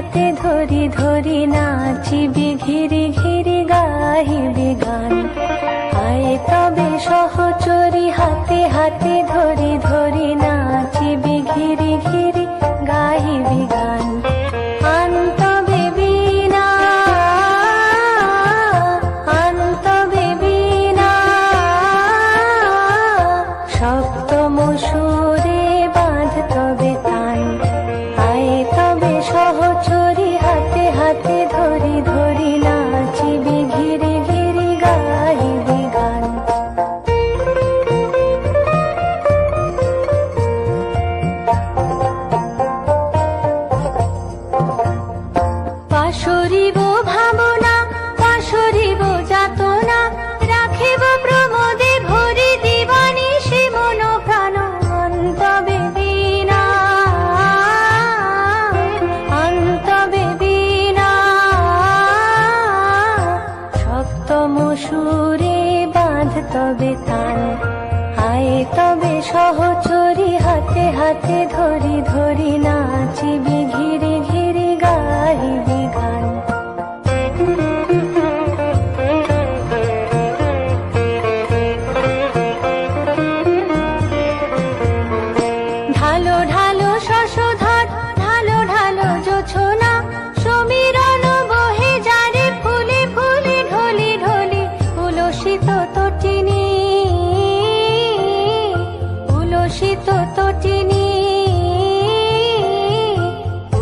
হাতে ধরি ধরি নাচিবি ঘিরি ঘিরি গাহিবি গান। আয় তবে সহচরি হাতে হাতে ধরি ধরি নাচিবি ঘিরি ঘিরি গাহিবি গান। আন তবে বীণা আন তবে বীণা সপ্তম সুরে বাঁধ তবে তান। আয় তবে সহচরি হাতে হাতে ধরি ধরি নাচিবি ঘিরি ঘিরি গাহিবি গান। পাশরিব ভাবনা পাশরিব যাতনা রাখিব প্রমোদে ভরি দিবানি সে মন প্রাণ। অন্তবে বীণা অন্তবে বীণা সপ্তম সুরে বাঁধ তবে তান। আয় তবে সহচরি হাতে হাতে ধরি ধরি নাচিবি ঘিরি ঘিরি গাহিবি গান। ঢালো ঢালো শশধর ঢালো ঢালো জোছনা সমীরণ বহে যারে ফুলে ফুলে ঢলি ঢলি। উলসিত তটিনী উলসিত তটিনী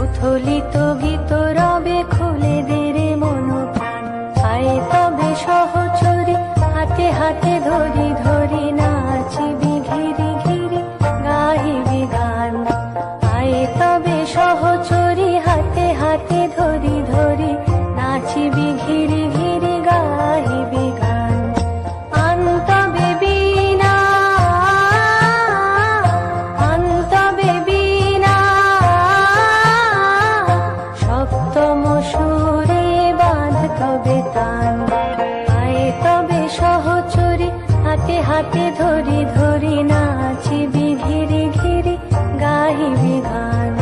উথলিত গীত রবে খুলে দে রে মন প্রাণ। আয় তবে সহচরি হাতে হাতে ধরি ধরি নাচিবি ঘিরি ঘিরি গাহিবি গান। আয় তবে সহচরি হাতে হাতে ধরি ধরি নাচিবি ঘিরি ঘিরি গাহিবি গান। আন তবে বীণা আন তবে বীণা সপ্তম সুরে বাঁধ তবে তান। আয় তবে সহচরি হাতে হাতে ধরি ধরি নাচিবি ঘিরি ঘিরি গাহিবি গান।